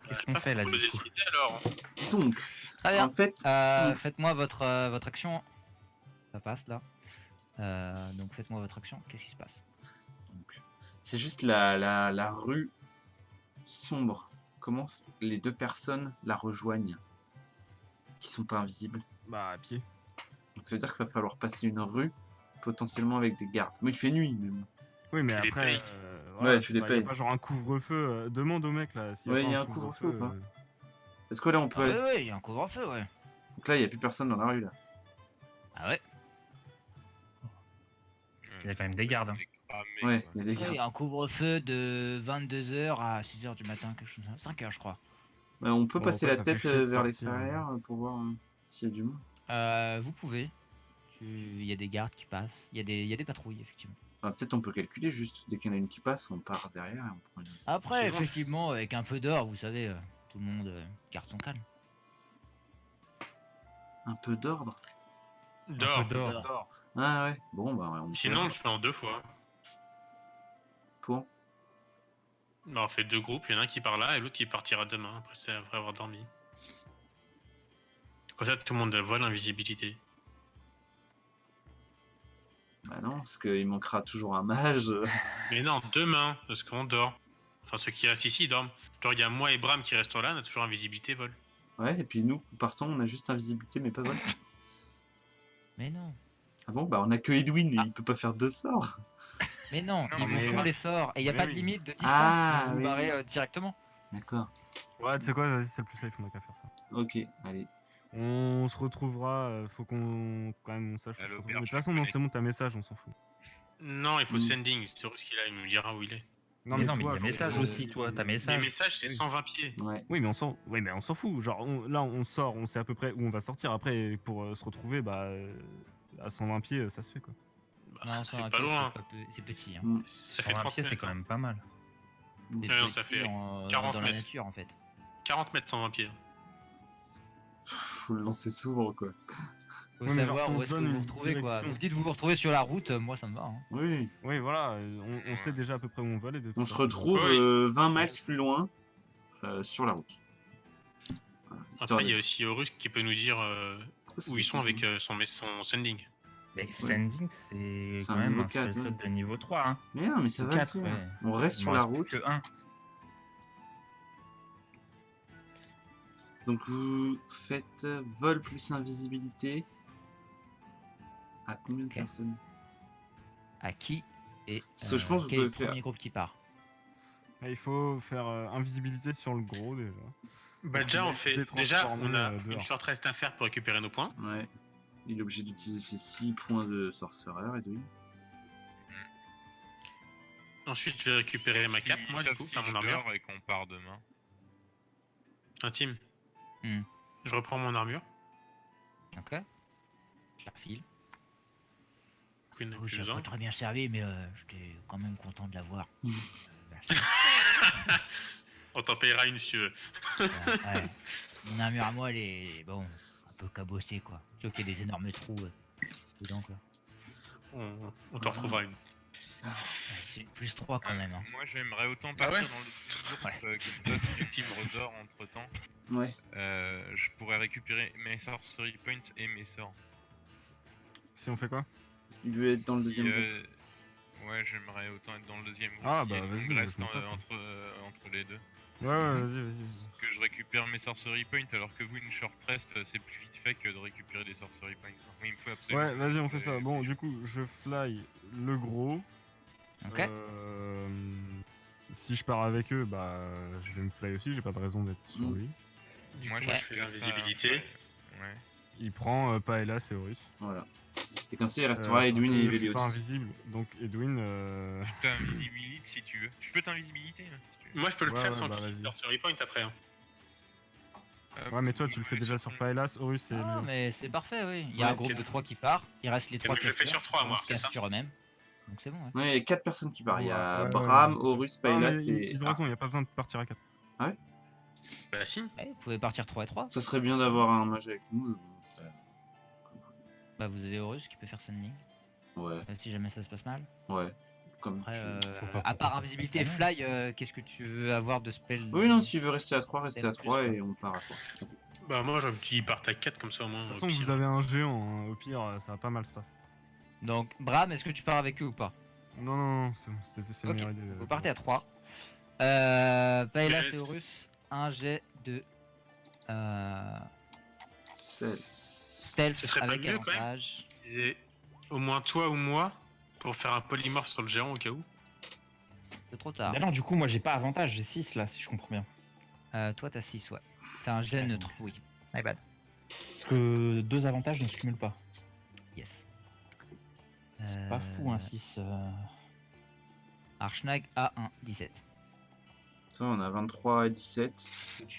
Qu'est-ce qu'on Pas fait là trop du nous coup? décider, alors. Donc, Très bien. en fait, on- Faites-moi votre action. Ça passe là. Donc faites-moi votre action. Qu'est-ce qui se passe? donc, c'est juste la rue sombre. Comment les deux personnes la rejoignent qui sont pas invisibles? Bah, à pied. Donc, ça veut dire qu'il va falloir passer une rue potentiellement avec des gardes. Mais il fait nuit même. Oui, mais Tu les après. payes. Ouais, tu c'est les pas- y a payes. pas genre un couvre-feu. Demande au mec là. s'il Ouais, pas il y a un couvre-feu ou pas Est-ce que là on Ah peut ouais, aller... ouais, il y a un couvre-feu, ouais. Donc là il n'y a plus personne dans la rue là. Ah ouais. Il y a quand même des gardes. hein. Ouais, il y a des Ouais, il gardes. y a un couvre-feu de 22h à 6h du matin, quelque chose comme ça. 5h je crois. On peut Bon, passer après, la ça fait tête chier de vers sortir, l'extérieur pour voir s'il y a du monde. Vous pouvez. Il y a des gardes qui passent. Il y a des patrouilles effectivement. Peut-être on peut calculer juste. Dès qu'il y en a une qui passe, on part derrière et on prend une... Après, C'est bon. effectivement, avec un peu d'or, vous savez, tout le monde garde son calme. Un peu d'ordre. Dors. Un peu d'or. Ah ouais. Bon bah on Sinon, on le fait en 2 fois. pour. Bah, on fait 2 groupes, il y en a un qui part là et l'autre qui partira demain, après avoir dormi. Comme ça, tout le monde voit l'invisibilité. Bah non, parce qu'il manquera toujours un mage. Mais non, demain, parce qu'on dort. Enfin, ceux qui restent ici, ils dorment. Genre, il y a moi et Bram qui restons là, on a toujours invisibilité, vol. Ouais, et puis nous, partons, on a juste invisibilité, mais pas vol. Mais non. Ah bon, bah on a que Edwin et il peut pas faire 2 sorts. Mais non, Non, ils vous mais- font les sorts et il n'y a Mais pas de oui. limite de distance. Ah, vous vous oui. barrez directement. D'accord. Ouais, tu sais quoi, vas-y, c'est le plus safe, on a qu'à faire ça. Ok, allez. On se retrouvera, faut qu'on quand même on sache. À où se retrouver. l'auberge, Mais de toute façon, non, c'est bon, t'as message, on s'en fout. Non, il faut Mm. sending. C'est Horus qui est là, il nous dira où il est. Non, mais il y a toi, genre, message aussi, toi, t'as Les message. messages, c'est Oui. 120 pieds. Ouais. Oui, mais on s'en fout. Genre, là, on sort, on sait à peu près où on va sortir. Après, pour se retrouver, bah, à 120 pieds, ça se fait quoi. Bah, Non, ça ça fait va pas loin. c'est petit. Hein. Mm. Ça fait 120 30 pieds, c'est mètres. quand même pas mal. C'est Ouais, non, ça petit fait dans 40 la mètres. nature en fait. 40 mètres, 120 pieds. Faut le lancer souvent, quoi. Faut Ouais, mais genre, savoir si on où se est-ce que donne vous vous une retrouvez quoi. direction. Vous dites vous vous retrouvez sur la route, moi ça me va. Hein. Oui. Oui, voilà, on sait déjà à peu près où on va aller. De toute On se façon. retrouve Oui. 20 miles plus loin, sur la route. Voilà, histoire Après, il y a d'être- aussi Horus qui peut nous dire Pourquoi ça où fait ils sont avec 10 son sending. Mais Sending, c'est C'est quand un même niveau un 4, spell hein. slot de niveau 3. Hein. Mais non, mais ça va le 4, faire. ouais. On reste Il sur m'en la reste route. plus que 1. Donc vous faites vol plus invisibilité. À combien de Ok. personnes? À qui et Parce que je pense que vous quel est le pouvez faire- premier groupe qui part. Mais il faut faire invisibilité sur le gros déjà. Bah, Donc, déjà, il a on fait. été Déjà, transformé, on a dehors. une short rest à faire pour récupérer nos points. Ouais. Il est obligé d'utiliser ses 6 points de sorcereur, Edwin. Ensuite, je vais récupérer ma cape, moi, du sauf coup, si enfin je mon armure. dors et qu'on part demain. Intime. Hmm. Je reprends mon armure. Ok. Je la refile. Queen n'a Oh, plus ça besoin. pas très bien servi, mais j'étais quand même content de l'avoir. On t'en payera une si tu veux. Ouais. Mon armure à moi, elle est bon, un peu cabossée quoi. Tu vois qu'il y a des énormes trous dedans quoi. On t'en retrouvera une. Ouais, c'est plus 3 quand même. Hein. Moi, j'aimerais autant Ah partir ouais dans le groupe, comme ça, si le team redort entre temps, Ouais. je pourrais récupérer mes sorcery points et mes sorts. Si on fait quoi? Il veut être dans le deuxième groupe. Ouais, j'aimerais autant être dans le deuxième groupe. Ah, s'il y a bah, une vas-y, longue reste je me tape. entre les deux. Ouais, vas-y. Que je récupère mes sorcery points, alors que vous, une short rest, c'est plus vite fait que de récupérer des sorcery points. Oui, il me faut absolument. Ouais, vas-y, on fait ça. récupérer Bon, les- du coup, je fly le gros. Ok. Si je pars avec eux, bah, je vais me fly aussi. J'ai pas de raison d'être sur Mm. lui. Moi, coup, je je fais reste à- l'invisibilité. Ouais. Il prend Paella et Horus. Voilà. Et comme ça, il restera Edwin et Je suis Eveli pas aussi. invisible, donc Edwin. Je peux invisibilité si tu veux. Je peux t'invisibilité là, si tu veux. Moi, je peux le Ouais, faire ouais, sans bah, utiliser vas-y. sorcery point après. Hein. Ouais, mais toi, tu le fais déjà sur Paelas, Horus et Ah, LG. mais c'est parfait, oui. Il y a Ouais, un groupe ok. de 3 qui part. Il reste les 3 je le fais sur 3, moi, c'est ça sur eux-mêmes. Donc c'est bon, ouais. Ouais, il y a 4 personnes qui partent. Il y a Ouais, Bram, ouais. Horus, Ah, mais Paelas et. ils ont Ah, raison, il y a pas besoin de partir à 4. Bah, si. Ouais, vous pouvez partir 3 et 3. ça serait bien d'avoir un mage avec nous. Bah vous avez Horus qui peut faire sending. Ouais, Si jamais ça se passe mal. ouais. Comme Après, tu- Faut pas à que part ça se invisibilité et passe fly, qu'est-ce que tu veux avoir de spell? Oui, non, s'il veut rester à 3, restez à Plus, 3 quoi. et on part à 3. Bah, moi, j'ai un petit part à 4 comme ça au moins. De toute au façon, pire. vous avez un géant, hein. Au pire, ça va pas mal se passer. Donc Bram, est-ce que tu pars avec eux ou pas? Non, c'est Ok, une meilleure idée. vous partez à 3. Paelas Yes. et Horus, un jet de Celle. stealth Ce serait pas avec mieux, quand même avantage. Je disais, au moins toi ou moi pour faire un polymorphe sur le géant au cas où. C'est trop tard. Mais non, du coup, moi j'ai pas avantage, j'ai 6 là, si je comprends bien. Toi t'as 6, ouais. T'as un jet Ouais, neutre, oui. My bad. Parce que 2 avantages ne se cumulent pas. Yes. C'est pas fou un 6. Archnag a un 17. Ça, on a 23 et 17.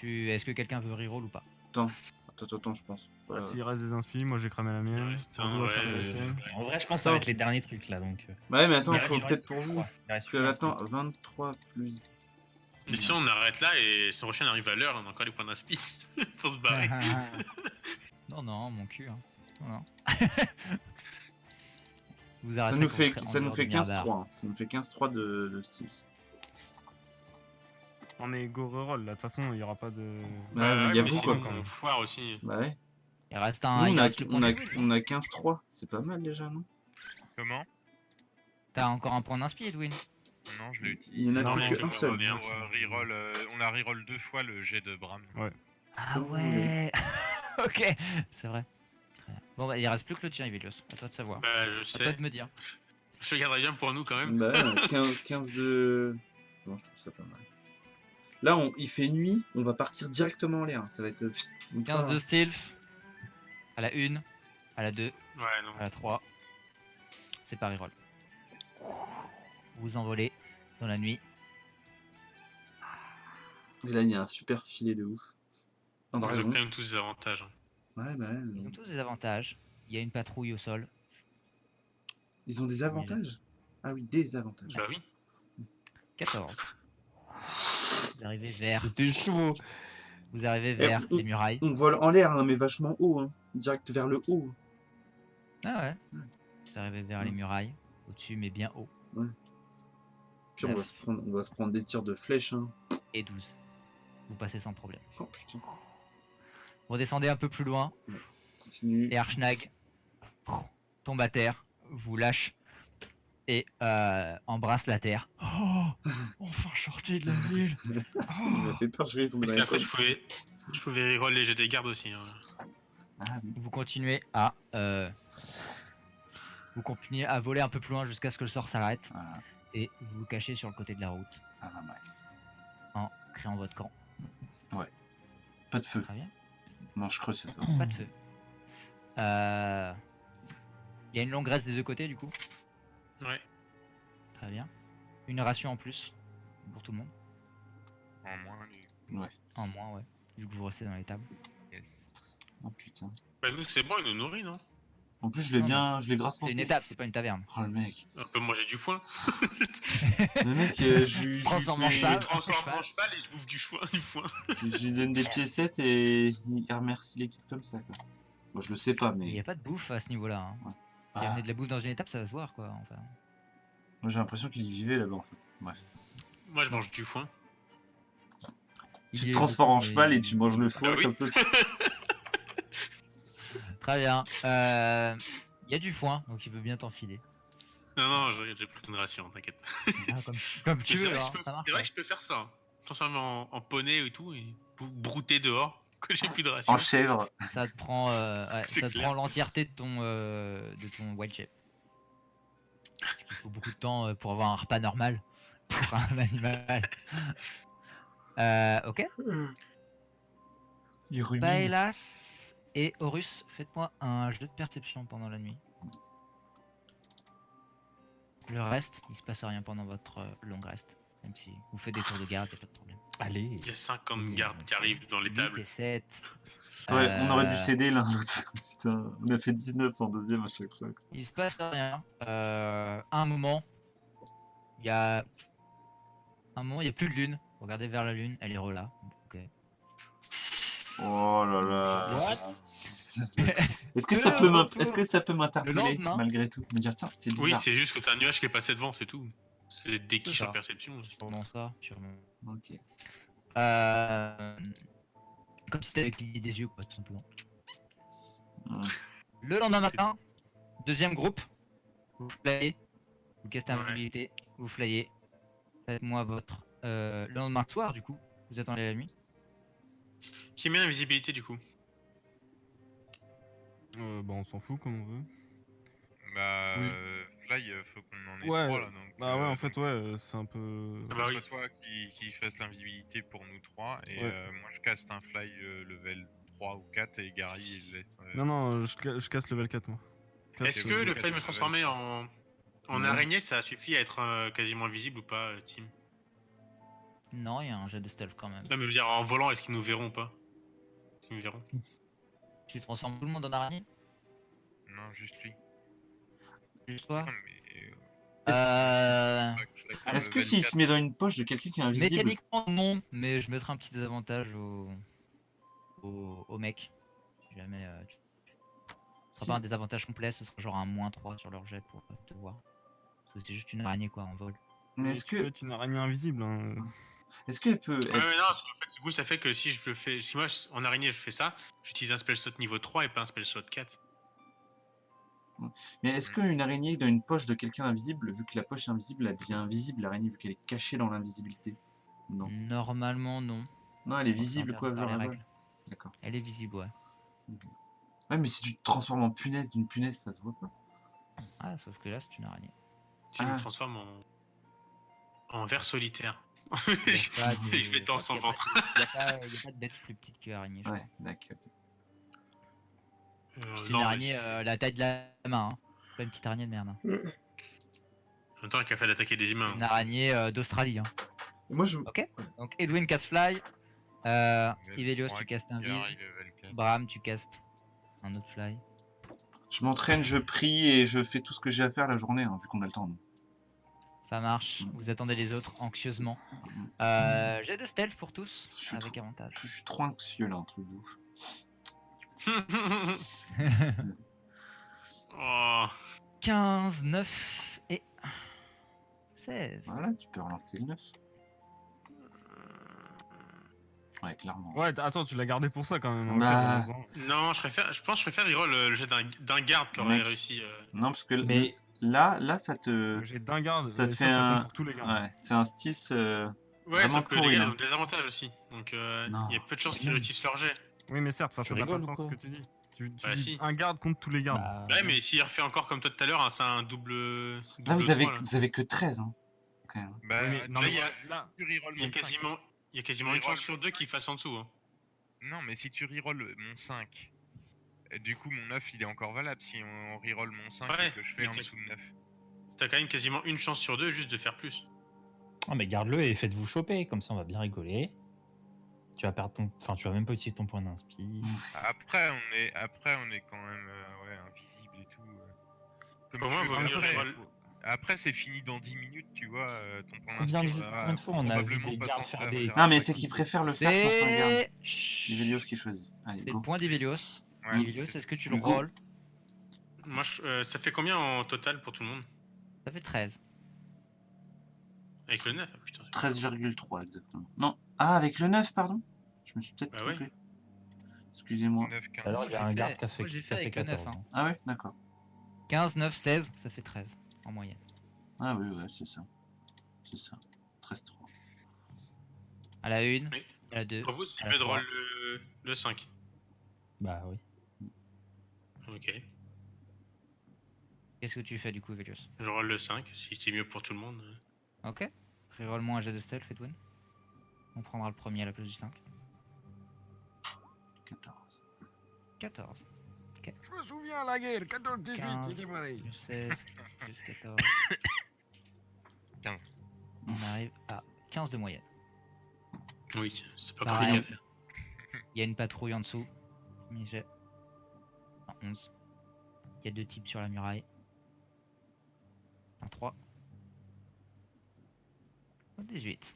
Est-ce que quelqu'un veut reroll ou pas? Attends, je pense. Bah, s'il reste des inspi, moi j'ai cramé la Il mienne. reste On un, doit ouais, cramer la ouais. sienne. En vrai, je pense que ça va être les derniers trucs là donc. Ouais, mais attends, Il faut reste- peut-être pour vous. il reste Parce que une attends, inspi. 23 plus. Mais sinon, on arrête là et si le prochain arrive à l'heure, on a encore les points d'inspi. Faut se barrer. non, mon cul. Hein. Non. Vous Ça arrêterez nous quand fait, vous serez en ça nous dehors fait du Mirdar. 15-3. Hein. Ça nous fait 15-3 de stills. Non, mais go reroll, là, de toute façon, il y aura pas de. Bah, il y a mais vous, sinon, quoi. on foire aussi. Bah ouais. Il reste Nous, un. on il a, reste le point de vue, on a 15-3. C'est pas mal déjà, non? Comment? T'as encore un point d'inspi, Edwin. Non, je l'ai utilisé. Il y en a Non, plus mais qu'un seul. bien. On reroll 2 fois le jet de Bram. Ouais. Ce que Ah vous voulez. ouais. Ok, c'est vrai. Très bien. Bon bah il reste plus que le tien, Ivelios. À toi de savoir. Bah, je À toi sais. de me dire. Je garderai bien pour nous quand même. Bah, 15 de... Bon, je trouve ça pas mal. Là, il fait nuit, on va partir directement en l'air. Ça va être... on 15 part. de stealth. À la 1, à la 2, Ouais, non. à la 3. C'est pas reroll. Vous envolez dans la nuit. Et là, il y a un super filet de ouf. Un Ils ont dragon. quand même tous des avantages. Hein. Ouais, bah, Ils ont tous des avantages. Il y a une patrouille au sol. ils ont des avantages. Ah oui, des avantages. Bah oui. 14. Vous arrivez vers, C'était chaud. vous arrivez vers on- les murailles. On vole en l'air, hein, mais vachement haut. Hein. Direct vers le haut. Ah ouais. Vous arrivez vers les murailles. Au-dessus, mais bien haut. Puis on va se prendre des tirs de flèches. Hein. Et 12. Vous passez sans problème. Oh putain. Vous descendez un peu plus loin. Continue. Et Archnag tombe à terre, vous lâche et embrasse la terre. Oh, enfin sorti de la ville. Il m'a fait peur, je vais tomber dans Et la après, tête. je pouvais reroll les jets des gardes aussi. Hein. Ah oui. Vous continuez à voler un peu plus loin jusqu'à ce que le sort s'arrête Ah, et vous vous cachez sur le côté de la route ah, nice. en créant votre camp. Pas de feu. Très bien. Non, je creuse, c'est ça. Pas de feu. Il y a une longue reste des deux côtés du coup. Ouais. Très bien. Une ration en plus pour tout le monde. En moins, les... En moins, ouais. Vu que vous restez dans les tables. Yes. Oh putain. Bah nous c'est bon, ils nous nourrit, non? En plus, je l'ai grassement. C'est une étape, c'est pas une taverne. Oh le mec. On peut manger du foin. Le mec, je lui Transforme en fais- cheval. Je transforme en cheval et je bouffe du foin. je lui donne des piécettes et il remercie l'équipe comme ça, quoi. Bon, je le sais pas, Il n'y mais. a pas de bouffe à ce niveau-là. Hein. Ah, Si amener de la bouffe dans une étape, ça va se voir quoi. Enfin. moi, j'ai l'impression qu'il y vivait là-bas, en fait. Bref. Moi je mange du foin. Tu Il te est transformes en beaucoup, cheval mais- et tu manges le foie Ah oui. comme ça. Très bien. Il y a du foin, donc il veut bien t'enfiler. Non, j'ai plus qu'une ration, t'inquiète. Ah, comme tu Mais c'est veux, vrai, hein, que je peux- ça marche. c'est vrai que je peux faire ça. Hein. Transformer en poney et tout, et brouter dehors, que j'ai plus de ration. En chèvre. Ça te prend, C'est ça te clair. prend l'entièreté de ton wild shape. Parce qu'il faut beaucoup de temps pour avoir un repas normal pour un animal. Ok. Il rumine. Baelas et Horus, faites-moi un jeu de perception pendant la nuit. Le reste, il se passe rien pendant votre longue reste. Même si vous faites des tours de garde, y'a pas de problème. Allez. Il y a 50 gardes qui arrivent dans les 8 tables. et 7. Ouais, on aurait dû céder l'un l'autre. Putain, on a fait 19 en deuxième à chaque fois. Il se passe rien. À un moment, il y a plus de lune. Regardez vers la lune, elle est là. Ok. Oh là là. What? Est-ce que Le ça peut retour. est-ce que ça peut Le m'interpeller lendemain. malgré tout? Me dire tiens, c'est Oui, bizarre. c'est juste que t'as un nuage qui est passé devant, c'est tout. C'est des quiches ça. en perception. Sûrement ça, sûrement. Ok. Comme si t'avais cligné des yeux, quoi, tout simplement. Ouais. Le lendemain matin, deuxième groupe, vous flyez, vous castez Ouais. invisibilité, vous flyez. Faites-moi votre. Le lendemain soir, du coup, vous attendez la nuit. Qui met l'invisibilité du coup? Bah, on s'en fout comme on veut. Bah, Oui. Fly, faut qu'on en ait Ouais, 3 là. Donc, Bah ouais, en fait, ouais, c'est un peu. Que Ah ce bah soit oui. toi qui fasse l'invisibilité pour nous 3 et Ouais. moi je caste un Fly level 3 ou 4 et Gary il laisse. Non, je casse level 4 moi. Est-ce que le fait de me transformer en Ouais. araignée, ça suffit à être quasiment invisible ou pas, Tim? Non, il y a un jet de stealth quand même. Non, mais je veux dire, en volant, est-ce qu'ils nous verront ou pas? Est-ce qu'ils nous verront? Tu transformes tout le monde en araignée? Non, juste lui. Juste toi? Non, mais, Est-ce que s'il se met dans une poche de quelqu'un qui est invisible, Mécaniquement non, mais je mettrai un petit désavantage au mec. Si jamais ce sera pas un désavantage complet, ce sera genre un -3 sur leur jet pour te voir. Parce que c'est juste une araignée quoi en vol. mais est-ce Tu peux être une araignée invisible hein. est-ce qu'elle peut Ouais, mais non, parce qu'en fait, du coup, ça fait que si je le fais, si moi en araignée je fais ça, j'utilise un spell slot niveau 3 et pas un spell slot 4. mais est-ce qu'une araignée dans une poche de quelqu'un invisible, vu que la poche est invisible, elle devient invisible l'araignée vu qu'elle est cachée dans l'invisibilité? Non. Normalement non. Non, elle est Je pense que c'est visible quoi, interdit par genre les elle vole. règles. D'accord. Elle est visible, ouais. Ouais, mais si tu te transformes en punaise d'une punaise, ça se voit pas. Ah, sauf que là, c'est une araignée. Si je Ah. me transforme en ver solitaire. Il y a pas de- Je vais dans son il y a pas- ventre. Il n'y a pas de bête plus petite que araignée, je Ouais, crois. d'accord. C'est une Non, mais araignée la taille de la main, hein. Pas une petite araignée de merde. Hein. en même temps, elle a fait d'attaquer des C'est humains. une araignée d'Australie. Hein. Moi, je. Ok. Donc Edwin casse Fly. Ivelios, tu castes un Gary, Vis. level 4. Bram, tu castes un autre Fly. Je m'entraîne, je prie et je fais tout ce que j'ai à faire la journée, hein, vu qu'on a le temps. nous. Ça marche. Vous attendez les autres anxieusement. J'ai de stealth pour tous, Je suis avec avantage. Je suis trop anxieux là, un truc de ouf. Oh. 15, 9 et 16. Voilà, tu peux relancer le 9. Ouais, clairement. Ouais, attends, tu l'as gardé pour ça quand même. ok, Bah. t'as raison. Non, je pense que je préfère reroll le jet d'un garde qui aurait Mec. réussi. Non, parce que Mais- là, ça te. J'ai d'un garde. Ça te et fait compte un. pour tous les gardes. Ouais, c'est un style. Ouais, Vraiment sauf que les pourri, gars, là. ils ont des avantages aussi. Donc Non. il y a peu de chances qu'ils réussissent leur jet. Oui, mais certes, ça Tu n'a pas de rigoles sens ou ce quoi que tu dis. Tu Bah, dis si. un garde contre tous les gardes. Bah, Ouais, mais s'il refait encore comme toi tout à l'heure, hein, c'est un double. Là, vous double trois, là. avez que 13, hein. Quand même. Bah, Oui, mais non, là, mais il y a- là, tu reroll Il y a mon 5. quasiment une chance sur deux qu'il fasse en dessous. Hein. Non, mais si tu reroll mon 5, du coup mon 9 il est encore valable si on reroll mon 5 Ouais, et que je fais mais en t'es- dessous de 9. T'as quand même quasiment une chance sur deux juste de faire plus. Ah, mais garde-le et faites-vous choper, comme ça on va bien rigoler. Tu vas perdre ton. Enfin, tu vas même pas utiliser ton point d'inspi. Après on est quand même ouais, invisible et tout. Comme Pour tu moi, veux, vaut mais mieux après, reroll. après, c'est fini dans 10 minutes, tu vois, ton point Combien d'inspi de va fois on a vu probablement des pas gardes s'en faire des- servir. Non, mais c'est qu'il préfère le faire contre un garde. C'est Ivelios qui choisit. Allez, C'est le go. point d'Ivelios. Ouais, Ivelios, c'est- est-ce que tu le Go. rolls? Moi, ça fait combien en total pour tout le monde? Ça fait 13. Avec le 9, putain. 13,3 exactement. Non. Ah, avec le 9, pardon. Je me suis peut-être Bah ouais. trompé. Excusez-moi. 9, 15. Alors, il y a J'ai un fait- garde qui a fait, moi, j'ai qui fait a fait avec le 9, 14. hein. Ah ouais, d'accord. 15, 9, 16, ça fait 13 en moyenne. Ah oui, ouais, c'est ça. C'est ça. 13,3. À la 1, Oui. à la 2. Pour vous, c'est à la mieux de trois. roll le 5. Bah oui. Ok. Qu'est-ce que tu fais du coup, Ivelios? Je roll le 5, si c'est mieux pour tout le monde. Ok. Reroll-moi un jet de stealth, Edwin. On prendra le premier à la place du 5. 14. 14. Je me souviens à la guerre, 14-18, 15. c'était pareil. Plus 16, plus 14. 15. On arrive à 15 de moyenne. Oui, c'est pas Pareil. compliqué à faire. Il y a une patrouille en dessous. Premier jet. Un 11. Il y a 2 types sur la muraille. Un 3. Un 18.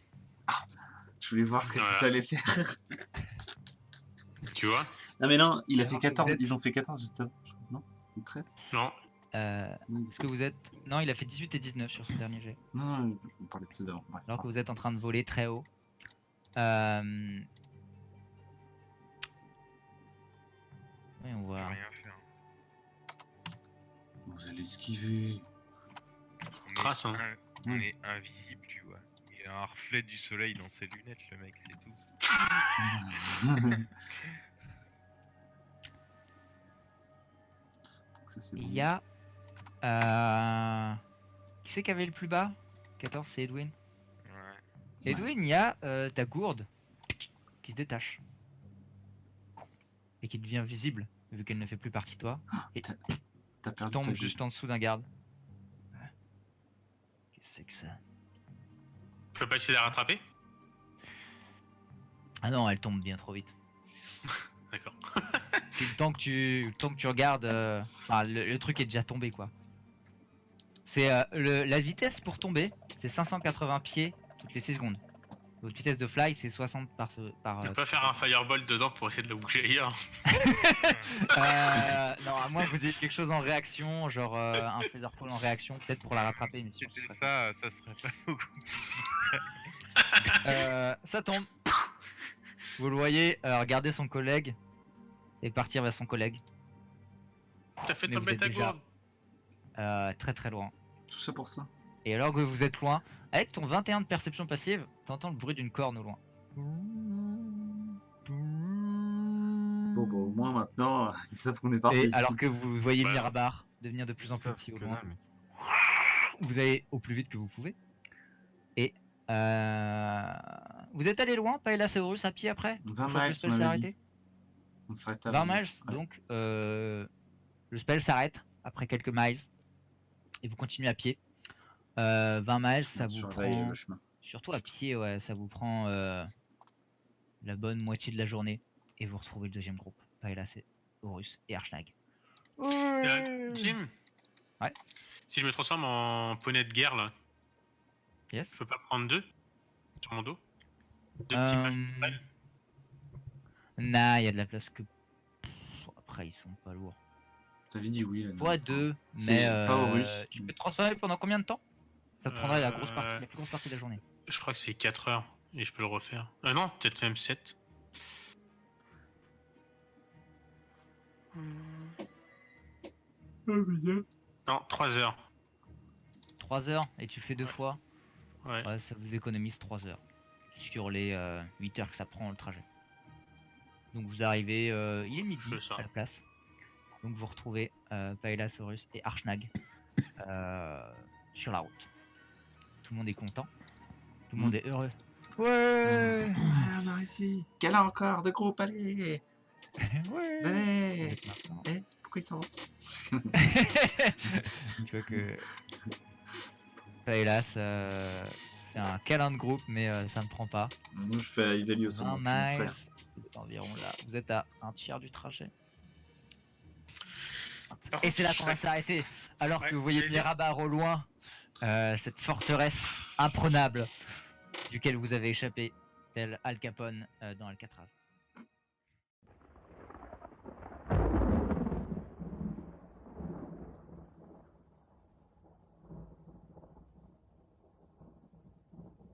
Je voulais voir ce que Voilà. ça allait faire. Tu vois? Non, mais non, il a fait Alors, 14. vous êtes- Ils ont fait 14 juste avant. Non Ou 13 Non. Est-ce que vous êtes. Non, il a fait 18 et 19 sur son dernier jet. Non, on parlait de ça d'avant. Bref. Alors que vous êtes en train de voler très haut. Oui, on On peut voit. rien faire. Vous allez esquiver. On Trace, hein. on est invisible, tu vois. Il y a un reflet du soleil dans ses lunettes, le mec, c'est tout. Ça, c'est Il bon. y a. Qui c'est qui avait le plus bas? 14, c'est Edwin. Ouais. Edwin, il y a ta gourde qui se détache. Et qui devient visible, vu qu'elle ne fait plus partie de toi. Et T'as perdu tombe ta juste en dessous d'un garde. Qu'est-ce que c'est que ça? Tu peux pas essayer de la rattraper? Ah non, elle tombe bien trop vite. D'accord. Puis le temps que tu regardes, enfin, le truc est déjà tombé quoi. C'est la vitesse pour tomber, c'est 580 pieds toutes les 6 secondes. Votre vitesse de fly, c'est 60 par. Tu peux pas faire un fireball dedans pour essayer de la bouger ailleurs. Non, à moins que vous ayez quelque chose en réaction, genre un featherfall en réaction, peut-être pour la rattraper, mais sinon, ce C'était serait ça serait pas beaucoup. ça tombe. Vous le voyez regarder son collègue et partir vers son collègue. T'as fait Mais vous tomber êtes ta déjà- gourde. Très très loin. Tout ça pour ça. Et alors que vous êtes loin, avec ton 21 de perception passive, t'entends le bruit d'une corne au loin. Bon, bah, au moins maintenant, ils savent qu'on est parti. Et alors que vous voyez Ouais. Mirabar devenir de plus en plus Ça, petit au que loin, dalle, mec. vous allez au plus vite que vous pouvez. Et vous êtes allé loin, Paella et Horus à pied après 20 une fois que le miles, spell on s'est m'avait dit. arrêté. On s'arrête à 20 20 miles, Ouais. donc le spell s'arrête après quelques miles et vous continuez à pied. 20 miles, ça On vous surveille prend, le chemin. surtout à pied, ouais, ça vous prend la bonne moitié de la journée et vous retrouvez le deuxième groupe. Paella, c'est Horus et Archnag. Tim. Ouais. Si je me transforme en poney de guerre là, Yes. je peux pas prendre 2 sur mon dos. 2 petits mages. Nah, il y a de la place que. Après, ils sont pas lourds. T'avais dit oui. Là, Toi, non. 2, C'est mais pas Horus. tu peux te transformer pendant combien de temps? Ça te prendrait la grosse partie, la plus grosse partie de la journée. Je crois que c'est 4 heures et je peux le refaire. Non, peut-être même 7. Non, 3 heures. 3 heures et tu le fais 2 fois. Ouais. Ouais, ça vous économise 3 heures sur les 8 heures que ça prend le trajet. Donc vous arrivez, il est midi C'est ça. à la place. Donc vous retrouvez Paella, Horus et Archnag sur la route. Tout le monde est content. Tout le monde est heureux. Ouais. On a réussi. Câlin encore de groupe, allez. Ouais. Venez. Donc maintenant, Eh, pourquoi ils s'en vont? tu vois que Paella fait un câlin de groupe, mais ça ne prend pas. Moi, je fais à Ivelios, c'est 20 mon miles, frère. c'est environ là. Vous êtes à un tiers du trajet. Et c'est là qu'on va s'arrêter. Alors que vous voyez Mirabar au loin, cette forteresse imprenable duquel vous avez échappé, tel Al Capone dans Alcatraz.